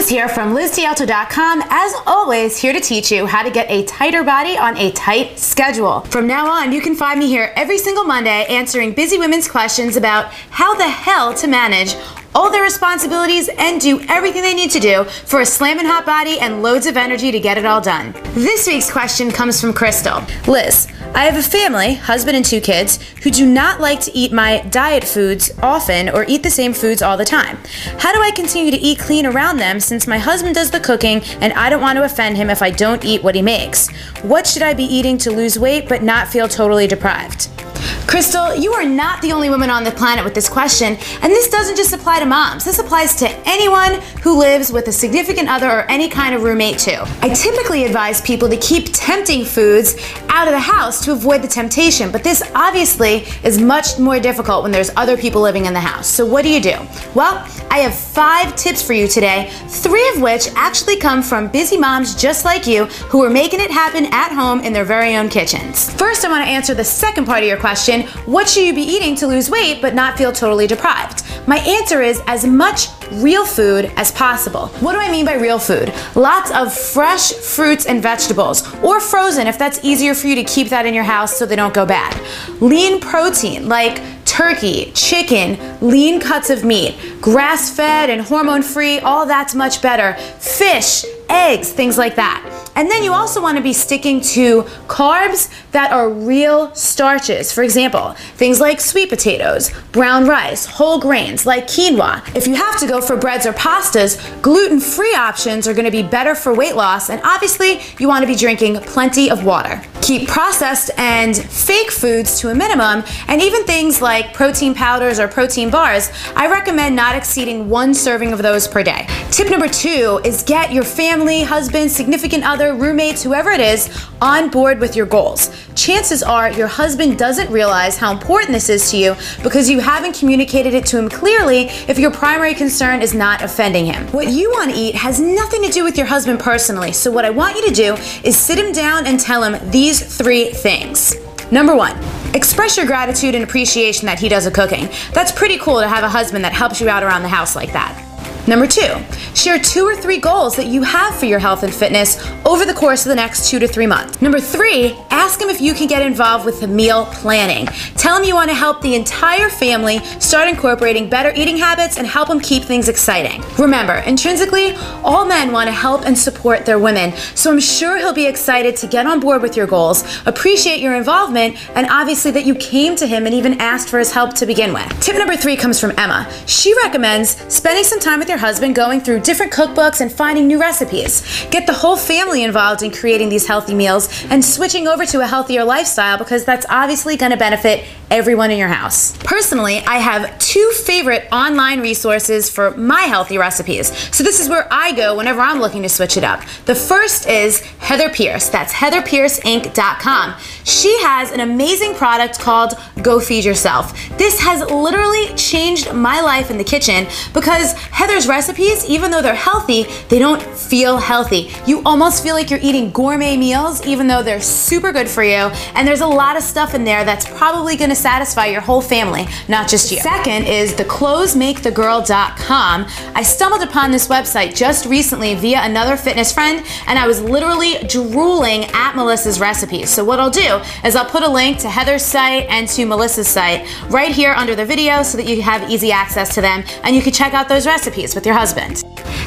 Liz here from LizDialto.com, as always, here to teach you how to get a tighter body on a tight schedule. From now on, you can find me here every single Monday answering busy women's questions about how the hell to manage all their responsibilities and do everything they need to do for a slamming hot body and loads of energy to get it all done. This week's question comes from Crystal. Liz, I have a family, husband and 2 kids, who do not like to eat my diet foods often or eat the same foods all the time. How do I continue to eat clean around them since my husband does the cooking and I don't want to offend him if I don't eat what he makes? What should I be eating to lose weight but not feel totally deprived? Crystal, you are not the only woman on the planet with this question, and this doesn't just apply to moms. This applies to anyone who lives with a significant other or any kind of roommate too. I typically advise people to keep tempting foods out of the house to avoid the temptation, but this obviously is much more difficult when there's other people living in the house. So what do you do? Well, I have 5 tips for you today, 3 of which actually come from busy moms just like you who are making it happen at home in their very own kitchens. First, I want to answer the second part of your question. What should you be eating to lose weight but not feel totally deprived? My answer is as much real food as possible. What do I mean by real food? Lots of fresh fruits and vegetables, or frozen if that's easier for you to keep that in your house so they don't go bad. Lean protein like turkey, chicken, lean cuts of meat, grass-fed and hormone-free, all that's much better. Fish, eggs, things like that. And then you also want to be sticking to carbs that are real starches. For example, things like sweet potatoes, brown rice, whole grains like quinoa. If you have to go for breads or pastas, gluten-free options are going to be better for weight loss, and obviously you want to be drinking plenty of water. Keep processed and fake foods to a minimum, and even things like protein powders or protein bars, I recommend not exceeding 1 serving of those per day. Tip number 2 is get your family, husband, significant other, roommates, whoever it is, on board with your goals. Chances are your husband doesn't realize how important this is to you because you haven't communicated it to him clearly if your primary concern is not offending him. What you want to eat has nothing to do with your husband personally, so what I want you to do is sit him down and tell him these 3 things. Number 1, express your gratitude and appreciation that he does the cooking. That's pretty cool to have a husband that helps you out around the house like that. Number 2, share 2 or 3 goals that you have for your health and fitness over the course of the next 2 to 3 months. Number 3, ask him if you can get involved with the meal planning. Tell him you want to help the entire family start incorporating better eating habits and help them keep things exciting. Remember, intrinsically, all men want to help and support their women, so I'm sure he'll be excited to get on board with your goals, appreciate your involvement, and obviously that you came to him and even asked for his help to begin with. Tip number 3 comes from Emma. She recommends spending some time with your husband going through different cookbooks and finding new recipes. Get the whole family involved in creating these healthy meals and switching over to a healthier lifestyle because that's obviously going to benefit everyone in your house. Personally, I have 2 favorite online resources for my healthy recipes. So this is where I go whenever I'm looking to switch it up. The first is Heather Pierce. That's heatherpierceinc.com. She has an amazing product called Go Feed Yourself. This has literally changed my life in the kitchen because Heather's recipes, even though they're healthy, they don't feel healthy. You almost feel like you're eating gourmet meals even though they're super good for you, and there's a lot of stuff in there that's probably going to satisfy your whole family, not just you. Second is theclothesmakethegirl.com. I stumbled upon this website just recently via another fitness friend, and I was literally drooling at Melissa's recipes. So what I'll do is I'll put a link to Heather's site and to Melissa's site right here under the video so that you have easy access to them and you can check out those recipes with your husband.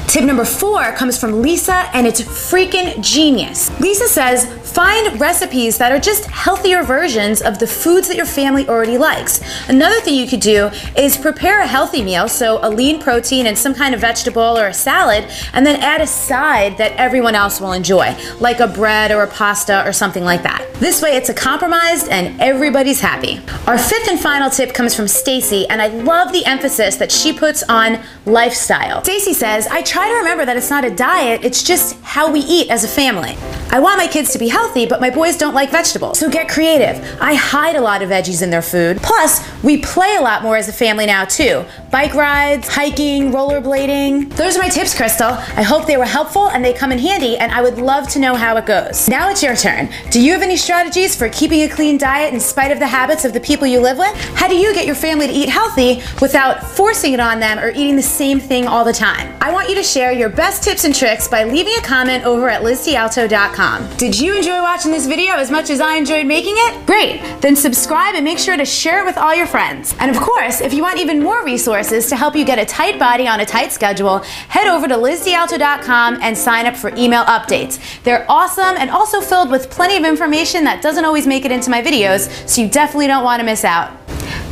Tip number 4 comes from Lisa, and it's freaking genius. Lisa says, find recipes that are just healthier versions of the foods that your family already likes. Another thing you could do is prepare a healthy meal, so a lean protein and some kind of vegetable or a salad, and then add a side that everyone else will enjoy, like a bread or a pasta or something like that. This way it's a compromise and everybody's happy. Our 5th and final tip comes from Stacy, and I love the emphasis that she puts on lifestyle. Stacy says, I try to remember that it's not a diet, it's just how we eat as a family. I want my kids to be healthy, but my boys don't like vegetables, so get creative. I hide a lot of veggies in their food. Plus, we play a lot more as a family now too. Bike rides, hiking, rollerblading. Those are my tips, Crystal. I hope they were helpful and they come in handy, and I would love to know how it goes. Now it's your turn. Do you have any strategies for keeping a clean diet in spite of the habits of the people you live with? How do you get your family to eat healthy without forcing it on them or eating the same thing all the time? I want you to share your best tips and tricks by leaving a comment over at LizDialto.com. Did you enjoy watching this video as much as I enjoyed making it? Great! Then subscribe and make sure to share it with all your friends. And of course, if you want even more resources to help you get a tight body on a tight schedule, head over to LizDialto.com and sign up for email updates. They're awesome and also filled with plenty of information that doesn't always make it into my videos, so you definitely don't want to miss out.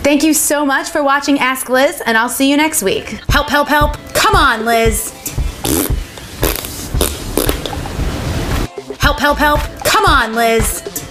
Thank you so much for watching Ask Liz, and I'll see you next week. Help, help, help! Come on, Liz! Help, help, help! Come on, Liz!